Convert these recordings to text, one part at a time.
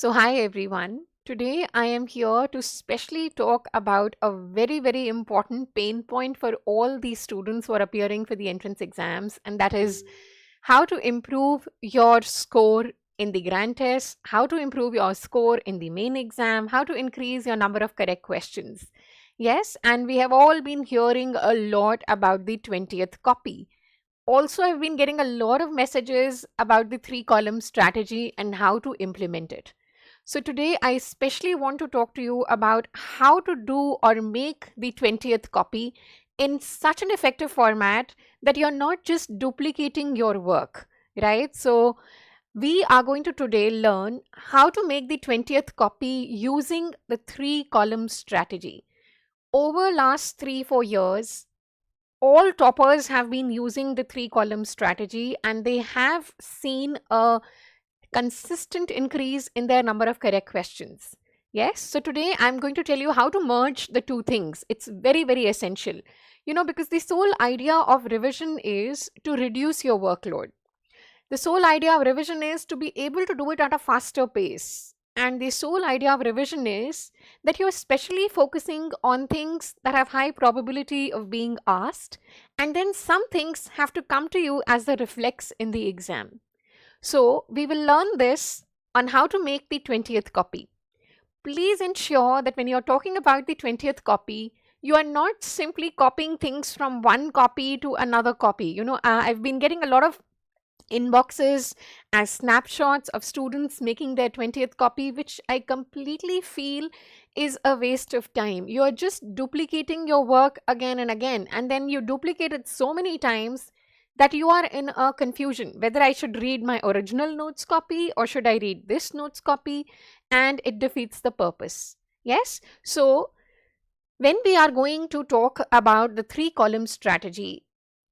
Hi everyone. Today I am here to specially talk about a very important pain point for all these students who are appearing for the entrance exams, and that is how to improve your score in the grand test, how to improve your score in the main exam, how to increase your number of correct questions. Yes, and we have all been hearing a lot about the 20th copy. Also, I've been getting a lot of messages about the 3 column strategy and how to implement it. So today I especially want to talk to you about how to do or make the 20th copy in such an effective format that you're not just duplicating your work, right? So we are going to today learn how to make the 20th copy using the 3 column strategy. Over last 3-4 years, all toppers have been using the 3 column strategy and they have seen a consistent increase in their number of correct questions. Yes, so today I'm going to tell you how to merge the two things. It's very essential, because the sole idea of revision is to reduce your workload. The sole idea of revision is to be able to do it at a faster pace. And the sole idea of revision is that you're specially focusing on things that have high probability of being asked, and then some things have to come to you as the reflex in the exam. So we will learn this on how to make the 20th copy. Please ensure that when you're talking about the 20th copy, you are not simply copying things from one copy to another copy. I've been getting a lot of inboxes as snapshots of students making their 20th copy, which I completely feel is a waste of time. You are just duplicating your work again and again, and then you duplicate it so many times that you are in a confusion whether I should read my original notes copy or should I read this notes copy, and it defeats the purpose. Yes, so when we are going to talk about the 3 column strategy,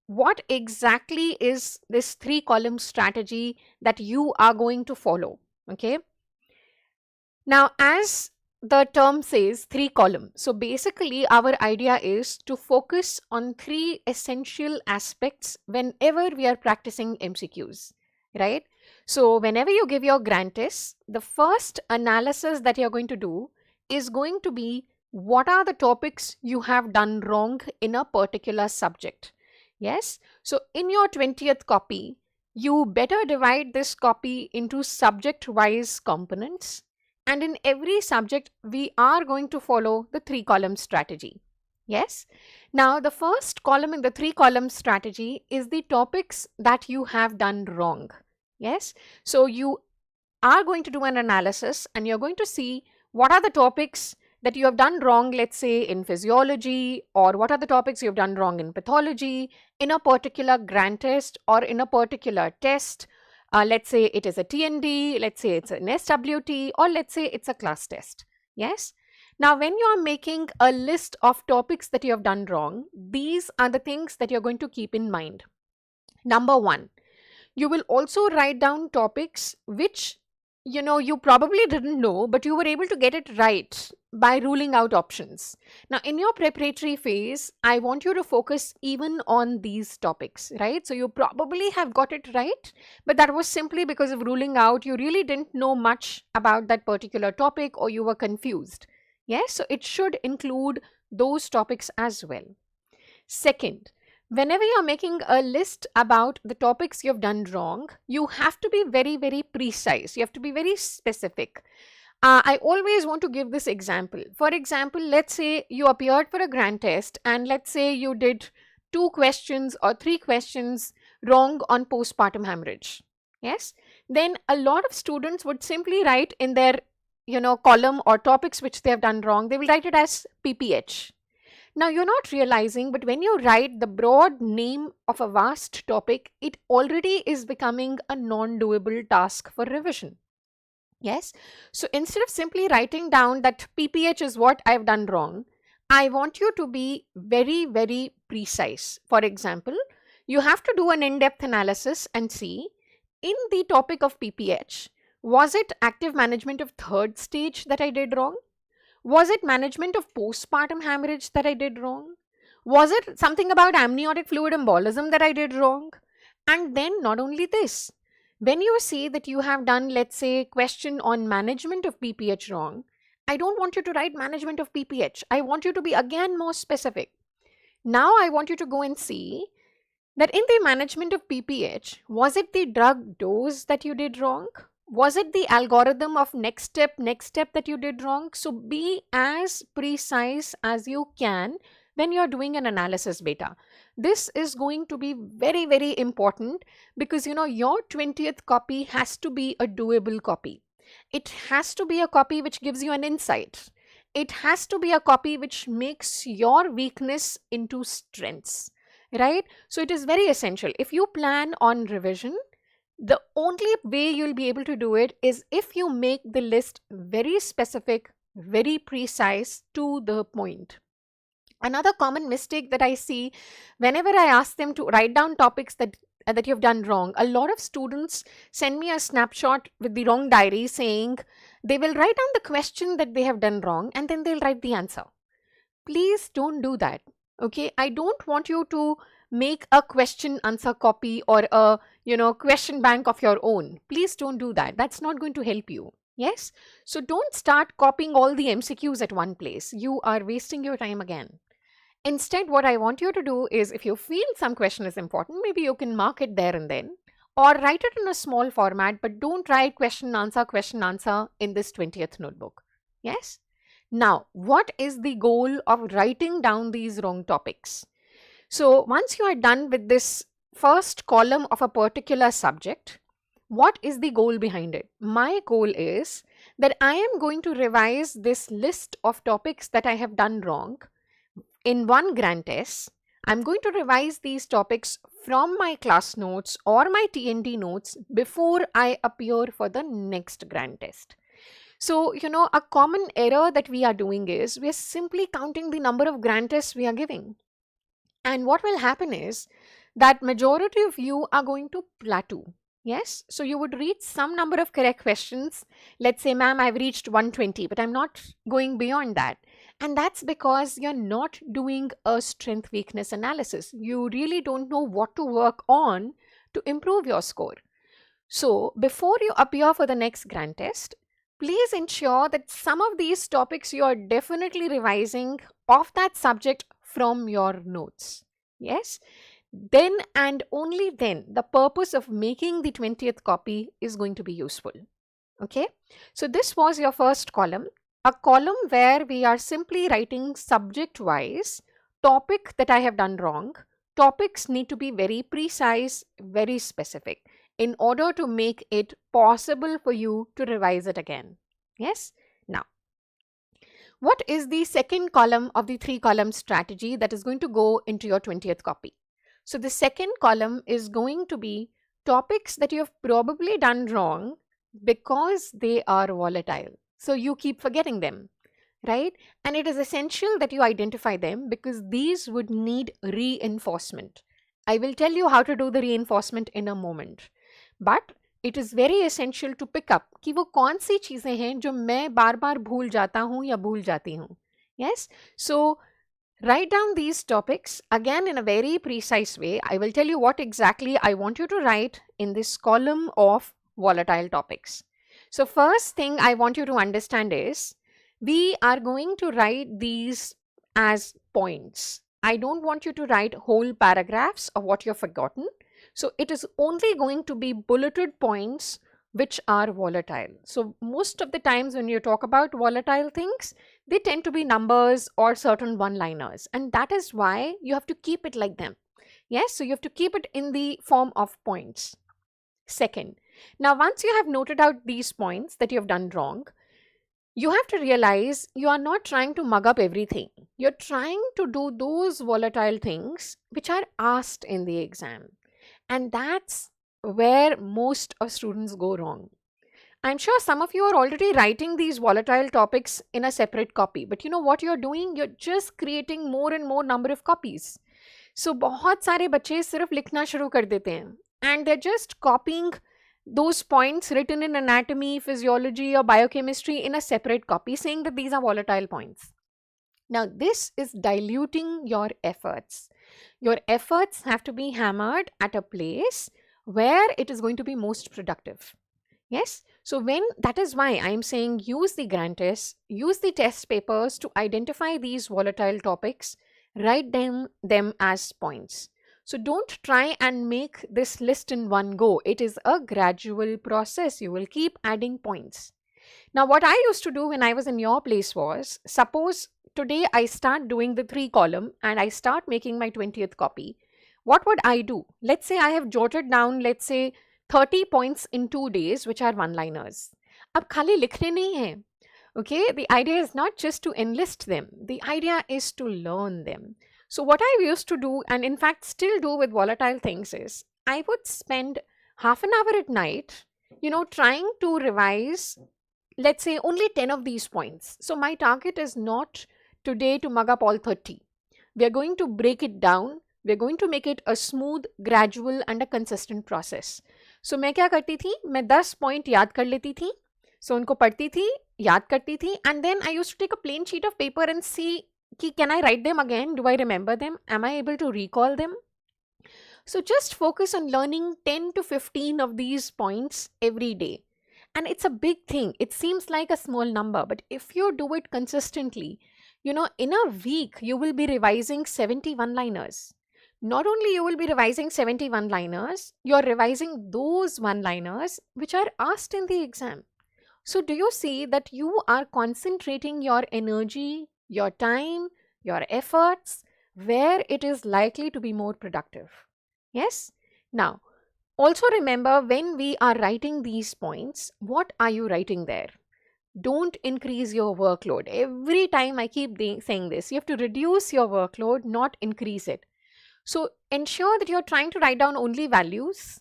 what exactly is this 3 column strategy that you are going to follow? Okay, now as the term says, 3 column, so basically our idea is to focus on 3 essential aspects whenever we are practicing MCQs, right? So whenever you give your grand test, the first analysis that you're going to do is going to be what are the topics you have done wrong in a particular subject. Yes, so in your 20th copy, you better divide this copy into subject wise components, and in every subject we are going to follow the 3 column strategy. Yes, now the first column in the 3 column strategy is the topics that you have done wrong. Yes, so you are going to do an analysis and you're going to see what are the topics that you have done wrong, let's say in physiology, or what are the topics you have done wrong in pathology, in a particular grand test or in a particular test. Let's say it is a TND, let's say it's an SWT, or let's say it's a class test. Yes. Now, when you are making a list of topics that you have done wrong, these are the things that you're going to keep in mind. Number one, you will also write down topics which you probably didn't know, but you were able to get it right by ruling out options. Now, in your preparatory phase, I want you to focus even on these topics, right? So you probably have got it right, but that was simply because of ruling out. You really didn't know much about that particular topic or you were confused. Yes, so it should include those topics as well. Second, whenever you're making a list about the topics you've done wrong, you have to be very precise. You have to be very specific. I always want to give this example. For example, let's say you appeared for a grand test and let's say you did 2 questions or 3 questions wrong on postpartum hemorrhage. Yes, then a lot of students would simply write in their column or topics which they have done wrong, they will write it as PPH. Now, you're not realizing, but when you write the broad name of a vast topic, it already is becoming a non-doable task for revision. Yes. So instead of simply writing down that PPH is what I've done wrong, I want you to be very precise. For example, you have to do an in-depth analysis and see in the topic of PPH, was it active management of 3rd stage that I did wrong? Was it management of postpartum hemorrhage that I did wrong? Was it something about amniotic fluid embolism that I did wrong? And then not only this, When you see that you have done, let's say, question on management of BPH wrong, I don't want you to write management of BPH. I want you to be again more specific. Now I want you to go and see that in the management of BPH, was it the drug dose that you did wrong? Was it the algorithm of next step that you did wrong? So be as precise as you can when you're doing an analysis beta. This is going to be very, very important because your 20th copy has to be a doable copy. It has to be a copy which gives you an insight. It has to be a copy which makes your weakness into strengths, right? So it is very essential. If you plan on revision, the only way you'll be able to do it is if you make the list very specific, very precise, to the point. Another common mistake that I see whenever I ask them to write down topics that you've done wrong, a lot of students send me a snapshot with the wrong diary saying they will write down the question that they have done wrong and then they'll write the answer. Please don't do that. Okay, I don't want you to make a question answer copy or a question bank of your own. Please don't do that. That's not going to help you. Yes, so don't start copying all the MCQs at one place. You are wasting your time again. Instead, what I want you to do is, if you feel some question is important, maybe you can mark it there and then, or write it in a small format, but don't write question answer in this 20th notebook. Yes. Now, what is the goal of writing down these wrong topics? So once you are done with this first column of a particular subject, what is the goal behind it? My goal is that I am going to revise this list of topics that I have done wrong in one grand test. I'm going to revise these topics from my class notes or my TND notes before I appear for the next grand test. So, a common error that we are doing is we are simply counting the number of grand tests we are giving. And what will happen is that majority of you are going to plateau. Yes, so you would reach some number of correct questions. Let's say, ma'am, I've reached 120, but I'm not going beyond that. And that's because you're not doing a strength weakness analysis. You really don't know what to work on to improve your score. So before you appear for the next grand test, please ensure that some of these topics you are definitely revising of that subject from your notes. Yes. Then and only then the purpose of making the 20th copy is going to be useful. Okay. So this was your first column, a column where we are simply writing subject wise topic that I have done wrong. Topics need to be very precise, very specific in order to make it possible for you to revise it again. Yes. Now, what is the second column of the 3-column strategy that is going to go into your 20th copy? So the second column is going to be topics that you have probably done wrong because they are volatile. So you keep forgetting them, right? And it is essential that you identify them because these would need reinforcement. I will tell you how to do the reinforcement in a moment. But it is very essential to pick up कि वो कौन सी चीजें हैं जो मैं बार बार भूल जाता हूँ या भूल जाती हूँ. Yes, so write down these topics again in a very precise way. I will tell you what exactly I want you to write in this column of volatile topics. So first thing I want you to understand is we are going to write these as points. I don't want you to write whole paragraphs of what you've forgotten. So it is only going to be bulleted points which are volatile. So most of the times when you talk about volatile things, they tend to be numbers or certain one-liners. And that is why you have to keep it like them. Yes, so you have to keep it in the form of points. Second, now once you have noted out these points that you have done wrong, you have to realize you are not trying to mug up everything. You're trying to do those volatile things which are asked in the exam. And that's where most of students go wrong. I'm sure some of you are already writing these volatile topics in a separate copy. But you know what you're doing? You're just creating more and more number of copies. So बहुत सारे बच्चे सिर्फ लिखना शुरू कर देते हैं. And they're just copying those points written in anatomy, physiology or biochemistry in a separate copy saying that these are volatile points. Now this is diluting your efforts. Your efforts have to be hammered at a place where it is going to be most productive. Yes, so that is why I am saying use the grand tests, use the test papers to identify these volatile topics, write them as points. So don't try and make this list in one go. It is a gradual process. You will keep adding points. Now, what I used to do when I was in your place was, suppose today I start doing the 3 column and I start making my 20th copy. What would I do? Let's say I have jotted down, let's say 30 points in 2 days, which are one-liners. अब खाली लिखने नहीं है. Okay, the idea is not just to enlist them. The idea is to learn them. So what I used to do, and in fact still do with volatile things, is I would spend half an hour at night, trying to revise, let's say, only 10 of these points. So my target is not today to mug up all 30. We are going to break it down. We are going to make it a smooth, gradual and a consistent process. So मैं क्या करती थी, मैं 10 point याद कर लेती थी, so उनको पढ़ती थी, याद करती थी, and then I used to take a plain sheet of paper and see कि can I write them again, do I remember them, am I able to recall them? So just focus on learning 10 to 15 of these points every day. And it's a big thing. It seems like a small number, but if you do it consistently, in a week, you will be revising 70 one-liners. Not only you will be revising 70 one-liners, you're revising those one-liners which are asked in the exam. So do you see that you are concentrating your energy, your time, your efforts, where it is likely to be more productive? Yes? Now, also remember, when we are writing these points, what are you writing there? Don't increase your workload. Every time I keep saying this, you have to reduce your workload, not increase it. So ensure that you're trying to write down only values.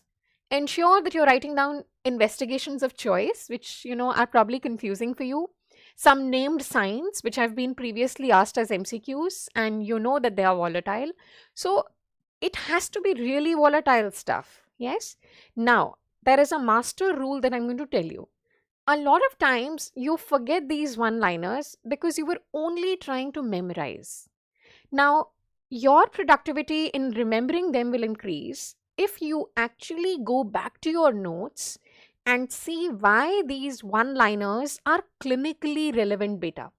Ensure that you're writing down investigations of choice, which, are probably confusing for you. Some named signs, which have been previously asked as MCQs, and you know that they are volatile. So it has to be really volatile stuff. Yes. Now, there is a master rule that I'm going to tell you. A lot of times you forget these one-liners because you were only trying to memorize. Now, your productivity in remembering them will increase if you actually go back to your notes and see why these one-liners are clinically relevant beta.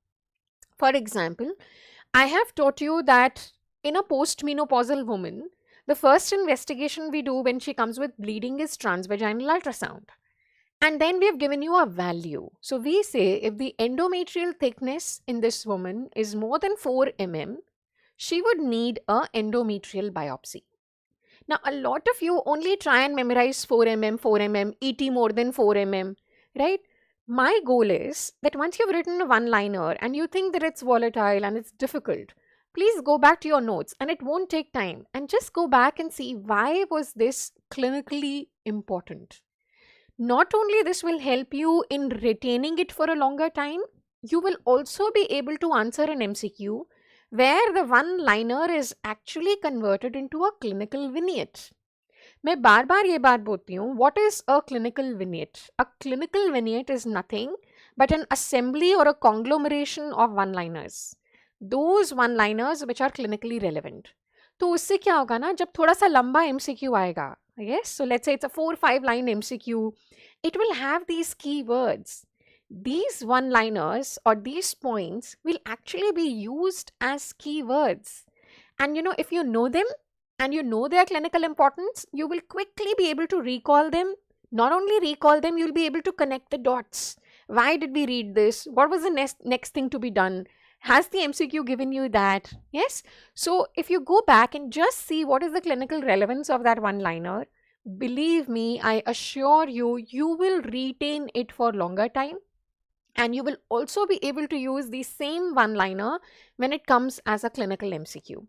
For example, I have taught you that in a postmenopausal woman, the first investigation we do when she comes with bleeding is transvaginal ultrasound. And then we have given you a value. So we say if the endometrial thickness in this woman is more than 4 mm, she would need a endometrial biopsy. Now, a lot of you only try and memorize 4 mm, ET more than 4 mm, right? My goal is that once you've written a one-liner and you think that it's volatile and it's difficult, please go back to your notes, and it won't take time, and just go back and see why was this clinically important. Not only this will help you in retaining it for a longer time, you will also be able to answer an MCQ where the one-liner is actually converted into a clinical vignette. मैं बार बार ये बात बोलती हूँ, what is a clinical vignette? A clinical vignette is nothing but an assembly or a conglomeration of one-liners. Those one-liners which are clinically relevant. तो उससे क्या होगा ना, जब थोड़ा सा लंबा MCQ आएगा, yes, so let's say it's a 4-5 line MCQ, it will have these keywords. These one-liners or these points will actually be used as keywords. And if you know them and you know their clinical importance, you will quickly be able to recall them. Not only recall them, you'll be able to connect the dots. Why did we read this? What was the next thing to be done? Has the MCQ given you that? Yes. So if you go back and just see what is the clinical relevance of that one-liner, believe me, I assure you, you will retain it for longer time. And you will also be able to use the same one-liner when it comes as a clinical MCQ.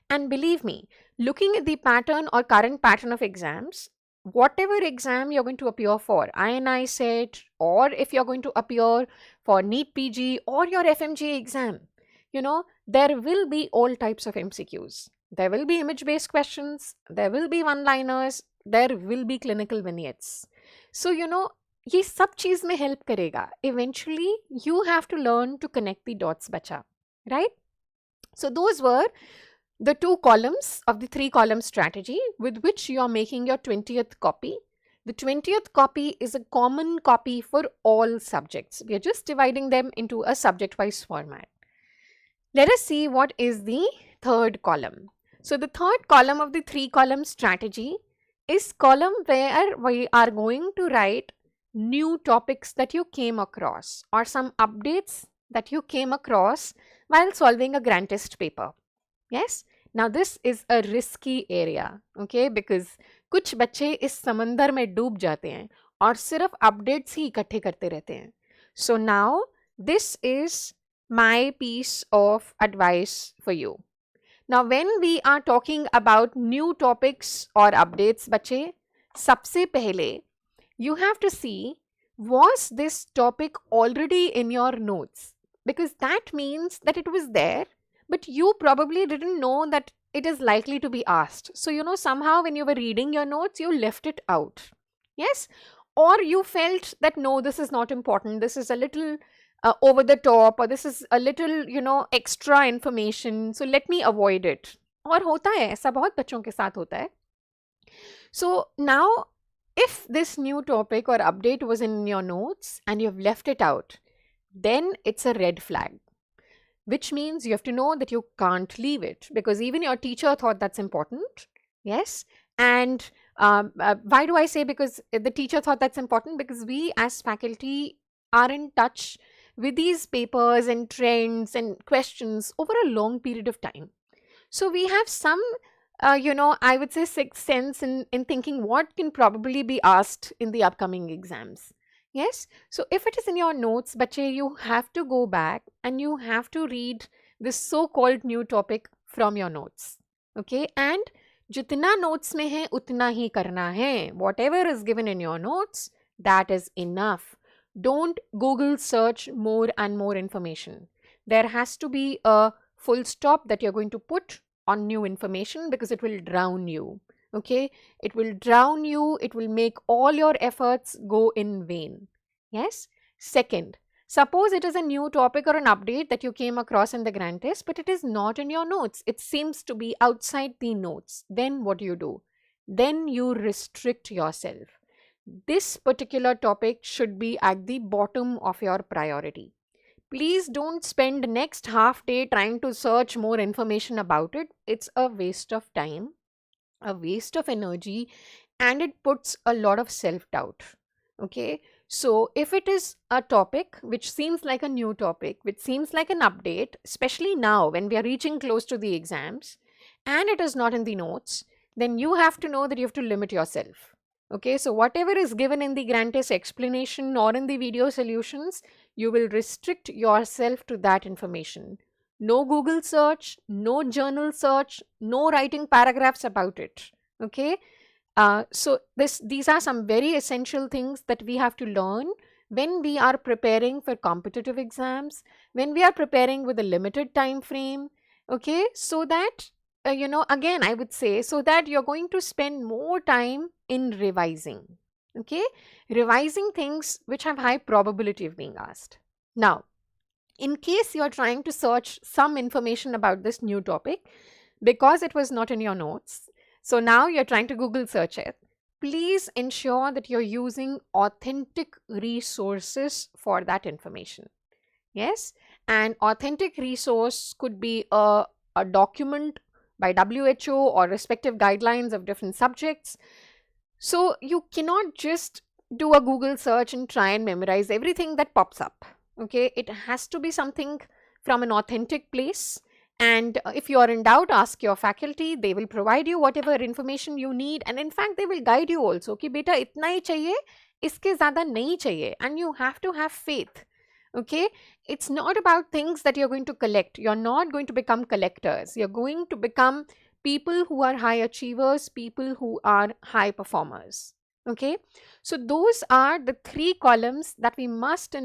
And believe me, looking at the pattern or current pattern of exams, whatever exam you're going to appear for, INICET, or if you're going to appear for NEETPG or your FMGE exam, there will be all types of MCQs. There will be image-based questions, there will be one-liners, there will be clinical vignettes. So, ये सब चीज में help करेगा. Eventually, you have to learn to connect the dots, bacha, right? So those were the 2 columns of the 3 column strategy with which you are making your 20th copy. The 20th copy is a common copy for all subjects. We are just dividing them into a subject-wise format. Let us see what is the 3rd column. So the 3rd column of the 3 column strategy is column where we are going to write new topics that you came across or some updates that you came across while solving a grand test paper. Yes, now this is a risky area, okay, because कुछ बच्चे इस समंदर में डूब जाते हैं और सिर्फ अपडेट्स ही इकट्ठे करते रहते हैं. So now this is my piece of advice for you. Now when we are talking about new topics or updates, बच्चे, सबसे पहले you have to see, was this topic already in your notes? Because that means that it was there, but you probably didn't know that it is likely to be asked. So, somehow when you were reading your notes, you left it out. Yes? Or you felt that, no, this is not important. This is a little over the top, or this is a little, extra information. So, let me avoid it. और होता है, ऐसा बहुत बच्चों के साथ होता है. So, now, if this new topic or update was in your notes and you've left it out, then it's a red flag. Which means you have to know that you can't leave it, because even your teacher thought that's important. Yes. And why do I say because the teacher thought that's important? Because we as faculty are in touch with these papers and trends and questions over a long period of time. So we have some, I would say sixth sense in thinking what can probably be asked in the upcoming exams. Yes, so if it is in your notes, bache, you have to go back and you have to read this so-called new topic from your notes. Okay, and jitna notes mein hai, utna hi karna hai. Whatever is given in your notes, that is enough. Don't Google search more and more information. There has to be a full stop that you're going to put on new information, because it will drown you. Okay, it will drown you. It will make all your efforts go in vain. Yes. Second, suppose it is a new topic or an update that you came across in the grand test, but it is not in your notes. It seems to be outside the notes. Then what do? Then you restrict yourself. This particular topic should be at the bottom of your priority. Please don't spend next half day trying to search more information about it. It's a waste of time, a waste of energy, and it puts a lot of self-doubt. Okay, so if it is a topic which seems like a new topic, which seems like an update, especially now when we are reaching close to the exams, and it is not in the notes, then you have to know that you have to limit yourself. Okay, so whatever is given in the grand test explanation or in the video solutions, you will restrict yourself to that information. No Google search, no journal search, no writing paragraphs about it. Okay, so these are some very essential things that we have to learn when we are preparing for competitive exams, when we are preparing with a limited time frame. Okay, so that again I would say, so that you're going to spend more time in revising. Okay, revising things which have high probability of being asked. Now, in case you're trying to search some information about this new topic because it was not in your notes, so now you're trying to Google search it, please ensure that you're using authentic resources for that information. Yes, an authentic resource could be a document by WHO or respective guidelines of different subjects. So you cannot just do a Google search and try and memorize everything that pops up. Okay, it has to be something from an authentic place. And if you are in doubt, ask your faculty. They will provide you whatever information you need. And in fact, they will guide you also. Ki beta itna hi chahiye, iske zyada nahi chahiye. And you have to have faith. Okay, it's not about things that you're going to collect. You're not going to become collectors. You're going to become people who are high achievers, people who are high performers. Okay, so those are the 3 columns that we must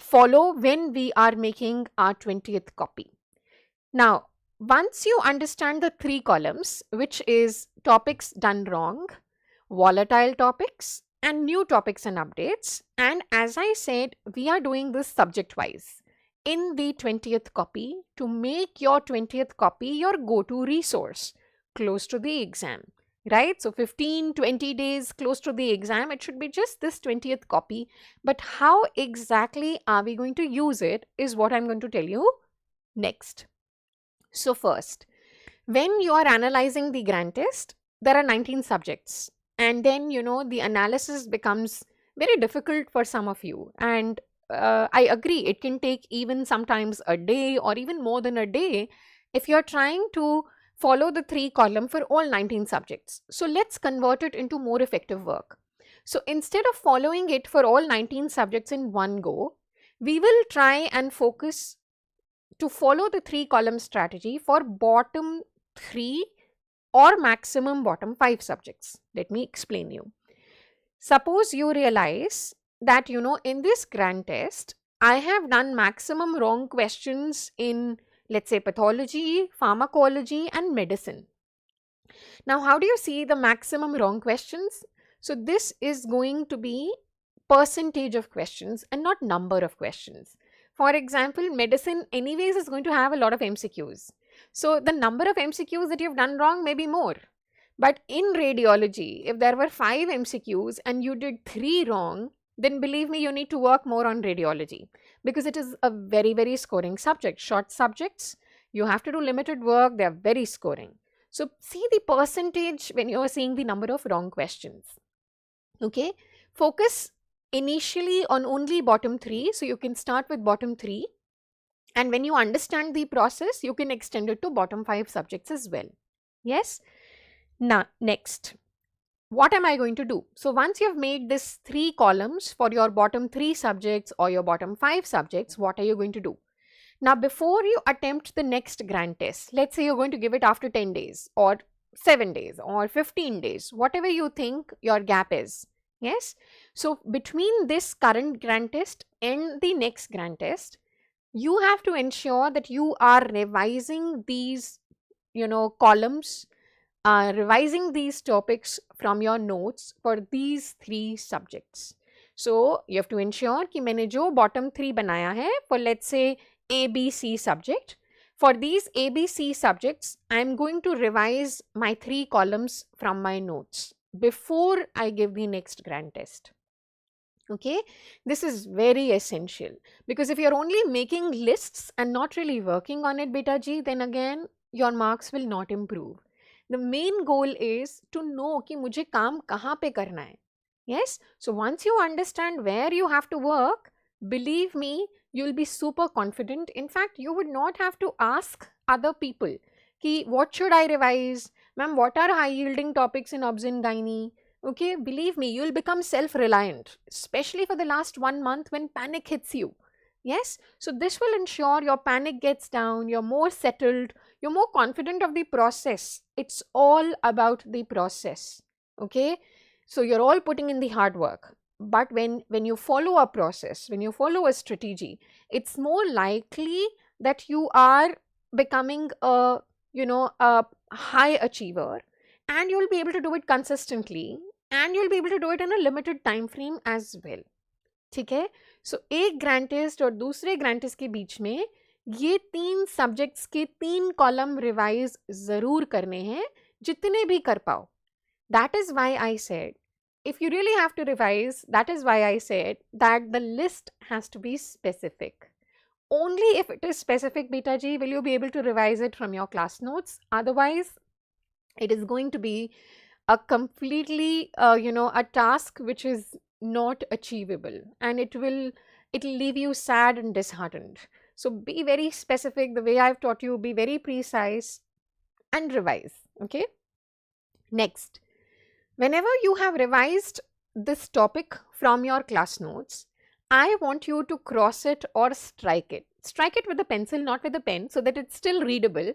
follow when we are making our 20th copy. Now, once you understand the 3 columns, which is topics done wrong, volatile topics, and new topics and updates, and as I said, we are doing this subject wise. in the 20th copy to make your 20th copy your go-to resource close to the exam, right? So 15, 20 days close to the exam, it should be just this 20th copy. But how exactly are we going to use it is what I'm going to tell you next. So first, when you are analyzing the grand test, there are 19 subjects. And then, the analysis becomes very difficult for some of you. And I agree, it can take even sometimes a day or even more than a day if you're trying to follow the 3 column for all 19 subjects. So let's convert it into more effective work. So instead of following it for all 19 subjects in one go, we will try and focus to follow the 3 column strategy for bottom 3 or maximum bottom 5 subjects. Let me explain you. Suppose you realize that, in this grand test, I have done maximum wrong questions in, let's say, pathology, pharmacology, and medicine. Now, how do you see the maximum wrong questions? So this is going to be percentage of questions and not number of questions. For example, medicine anyways is going to have a lot of MCQs. So the number of MCQs that you've done wrong may be more. But in radiology, if there were 5 MCQs and you did 3 wrong, then believe me, you need to work more on radiology because it is a very, very scoring subject. Short subjects, you have to do limited work, they are very scoring. So see the percentage when you are seeing the number of wrong questions. Okay, focus initially on only bottom 3. So you can start with bottom 3. And when you understand the process, you can extend it to bottom 5 subjects as well. Yes? Now, next, what am I going to do? So once you have made this 3 columns for your bottom 3 subjects or your bottom 5 subjects, what are you going to do? Now, before you attempt the next grand test, let's say you're going to give it after 10 days or 7 days or 15 days, whatever you think your gap is. Yes. So between this current grand test and the next grand test, you have to ensure that you are revising these, columns, revising these topics from your notes for these 3 subjects. So you have to ensure कि मैंने जो bottom 3 बनाया है for, let's say, ABC subject. For these ABC subjects, I am going to revise my 3 columns from my notes before I give the next grand test. Okay, this is very essential because if you're only making lists and not really working on it, beta ji, then again your marks will not improve. The main goal is to know कि मुझे काम कहाँ पे करना है. Yes, so once you understand where you have to work, believe me, you'll be super confident. In fact, you would not have to ask other people कि what should I revise? Ma'am, what are high yielding topics in obs and gynae? Okay, believe me, you'll become self-reliant, especially for the last 1 month when panic hits you. Yes, so this will ensure your panic gets down, you're more settled, you're more confident of the process. It's all about the process. Okay, so you're all putting in the hard work. But when you follow a process, when you follow a strategy, it's more likely that you are becoming a high achiever, and you'll be able to do it consistently, and you'll be able to do it in a limited time frame as well. ठीक है, सो एक grand test और दूसरे grand test के बीच में ये 3 subjects के 3 column revise जरूर करने हैं, जितने भी कर पाओ. That is why I said if you really have to revise, that is why I said that the list has to be specific. Only if it is specific, beta ji, will you be able to revise it from your class notes. Otherwise, it is going to be a completely, a task which is not achievable, and it'll leave you sad and disheartened. So be very specific the way I've taught you, be very precise and revise. Okay. Next, whenever you have revised this topic from your class notes, I want you to cross it or strike it. Strike it with a pencil, not with a pen, so that it's still readable.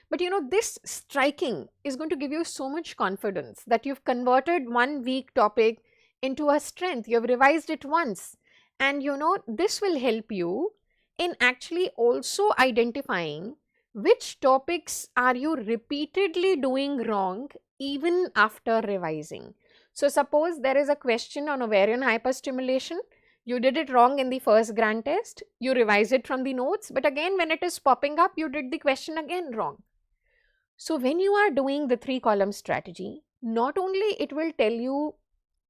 But this striking is going to give you so much confidence that you've converted one weak topic into a strength. You have revised it once. And this will help you in actually also identifying which topics are you repeatedly doing wrong even after revising. So suppose there is a question on ovarian hyperstimulation. You did it wrong in the first grand test, you revise it from the notes, but again when it is popping up, you did the question again wrong. So when you are doing the 3-column strategy, not only it will tell you,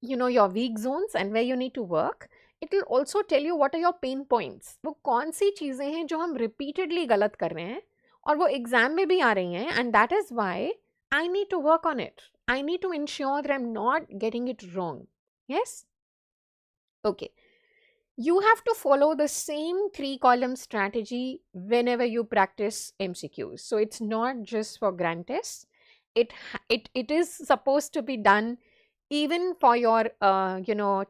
your weak zones and where you need to work, it will also tell you what are your pain points. वो कौन सी चीजें हैं जो हम repeatedly गलत कर रहे हैं और वो एग्जाम में भी आ रही हैं, and that is why I need to work on it. I need to ensure that I'm not getting it wrong. Yes? Okay. You have to follow the same 3-column strategy whenever you practice MCQs. So it's not just for grand tests. It is supposed to be done even for your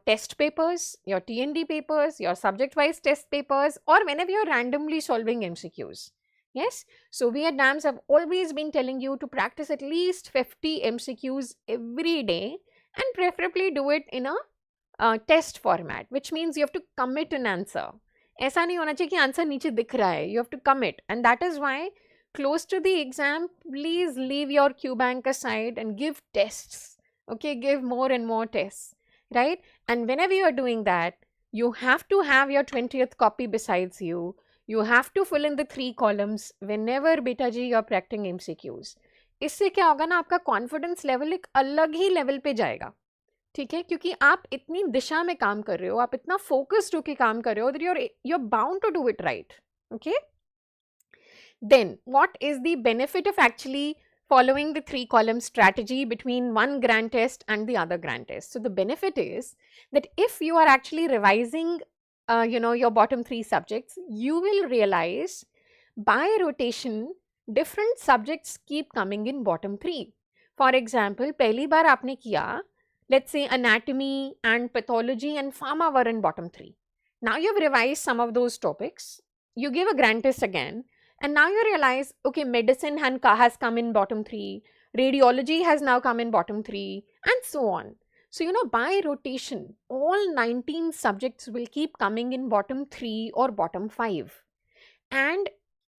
test papers, your TND papers, your subject-wise test papers, or whenever you're randomly solving MCQs. Yes, so we at NAMS have always been telling you to practice at least 50 MCQs every day and preferably do it in a test format, which means you have to commit an answer. ऐसा नहीं होना चाहिए कि answer नीचे दिख रहा है. You have to commit, and that is why close to the exam, please leave your Q bank aside and give tests. Okay, give more and more tests, right? And whenever you are doing that, you have to have your 20th copy besides you. You have to fill in the 3 columns whenever beta ji you are practicing MCQs. इससे क्या होगा ना, आपका confidence level एक अलग ही level पे जाएगा. ठीक है, क्योंकि आप इतनी दिशा में काम कर रहे हो, आप इतना फोकस्ड होकर काम कर रहे हो, that you're bound to do it right. Okay, then what is the benefit of actually following the 3-column strategy between one grand test and the other grand test? So the benefit is that if you are actually revising your bottom 3 subjects, you will realize by rotation different subjects keep coming in bottom 3. For example, पहली बार आपने किया, let's say anatomy and pathology and pharma were in bottom 3. Now you've revised some of those topics, you give a grand test again, and now you realize, okay, medicine has come in bottom 3, radiology has now come in bottom 3, and so on. So, by rotation, all 19 subjects will keep coming in bottom 3 or bottom 5. And,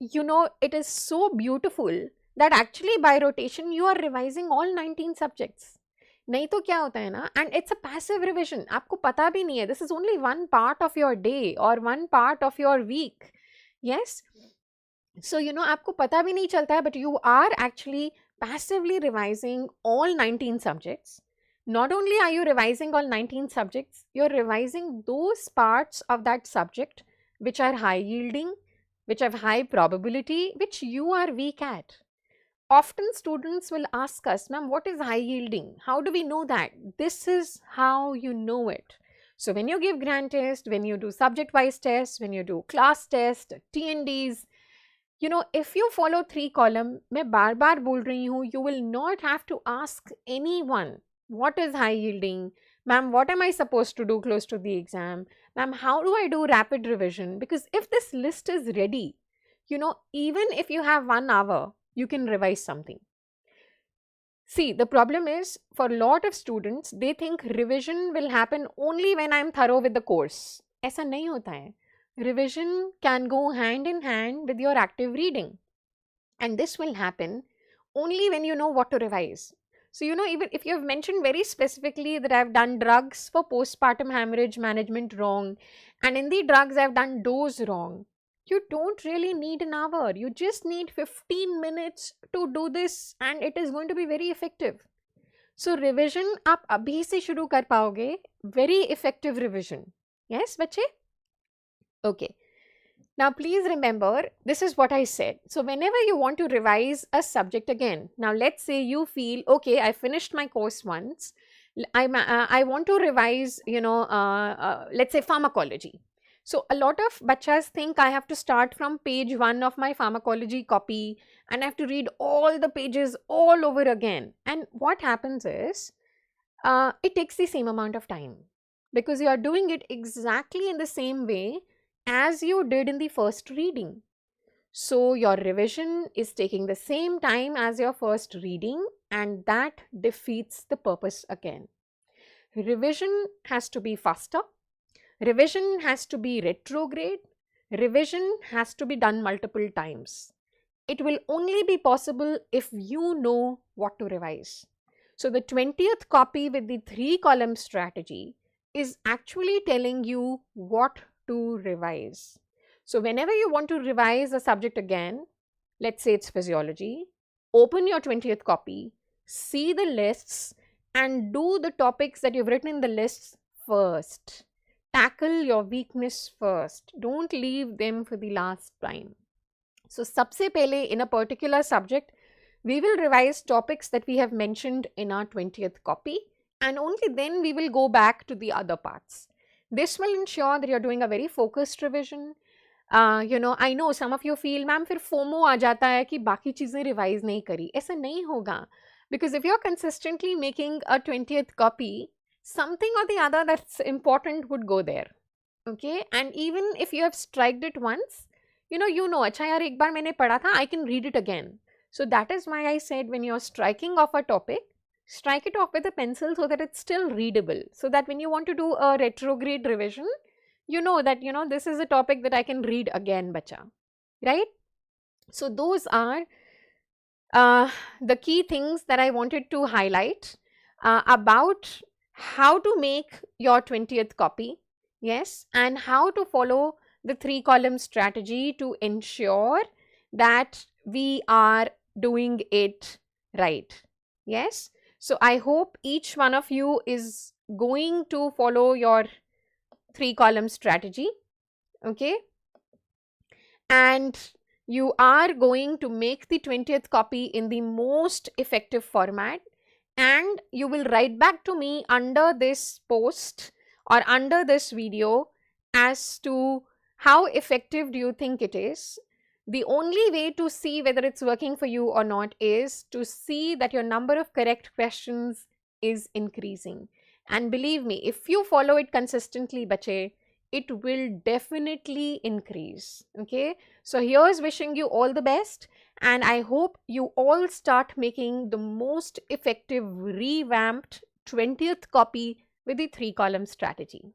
it is so beautiful that actually by rotation, you are revising all 19 subjects. नहीं तो क्या होता है ना, and it's a passive revision, आपको पता भी नहीं है, this is only one part of your day और one part of your week. Yes, so आपको पता भी नहीं चलता है, but you are actually passively revising all 19 subjects. Not only are you revising all 19 subjects, you're revising those parts of that subject which are high yielding, which have high probability, which you are weak at. Often students will ask us, ma'am, what is high yielding? How do we know that? This is how you know it. So when you give grand test, when you do subject-wise tests, when you do class test, TNDs, if you follow 3-column, मैं बार-बार बोल रही हूँ, you will not have to ask anyone, what is high yielding? Ma'am, what am I supposed to do close to the exam? Ma'am, how do I do rapid revision? Because if this list is ready, even if you have 1 hour, you can revise something. See, the problem is, for a lot of students, they think revision will happen only when I'm thorough with the course. ऐसा नहीं होता है. Revision can go hand in hand with your active reading. And this will happen only when you know what to revise. So, even if you have mentioned very specifically that I've done drugs for postpartum hemorrhage management wrong, and in the drugs I've done dose wrong, you don't really need an hour. You just need 15 minutes to do this, and it is going to be very effective. So revision आप अभी से शुरू कर पाओगे. Very effective revision. Yes, बच्चे? Okay. Now please remember, this is what I said. So whenever you want to revise a subject again, now let's say you feel, okay, I finished my course once. I want to revise, let's say pharmacology. So a lot of bachas think I have to start from page 1 of my pharmacology copy and I have to read all the pages all over again. And what happens is, it takes the same amount of time because you are doing it exactly in the same way as you did in the first reading. So your revision is taking the same time as your first reading, and that defeats the purpose again. Revision has to be faster. Revision has to be retrograde. Revision has to be done multiple times. It will only be possible if you know what to revise. So the 20th copy with the 3-column strategy is actually telling you what to revise. So whenever you want to revise a subject again, let's say it's physiology, open your 20th copy, see the lists and do the topics that you've written in the lists first. Tackle your weakness first. Don't leave them for the last time. So sabse pehle in a particular subject, we will revise topics that we have mentioned in our 20th copy, and only then we will go back to the other parts. This will ensure that you're doing a very focused revision. I know some of you feel, ma'am फिर FOMO आ जाता है कि बाकी चीज़ें revise नहीं करी. ऐसा नहीं होगा. Because if you're consistently making a 20th copy, something or the other that's important would go there. Okay, and even if you have striked it once, you know, अच्छा यार एक बार मैंने पढ़ा था, I can read it again. So that is why I said when you're striking off a topic, strike it off with a pencil so that it's still readable. So that when you want to do a retrograde revision, you know that, this is a topic that I can read again, bacha. Right? So those are the key things that I wanted to highlight about how to make your 20th copy. Yes, and how to follow the 3-column strategy to ensure that we are doing it right. Yes, so I hope each one of you is going to follow your 3-column strategy. Okay, and you are going to make the 20th copy in the most effective format, and you will write back to me under this post or under this video as to how effective do you think it is. The only way to see whether it's working for you or not is to see that your number of correct questions is increasing. And believe me, if you follow it consistently, bache, it will definitely increase. Okay, so here's wishing you all the best, and I hope you all start making the most effective revamped 20th copy with the 3-column strategy.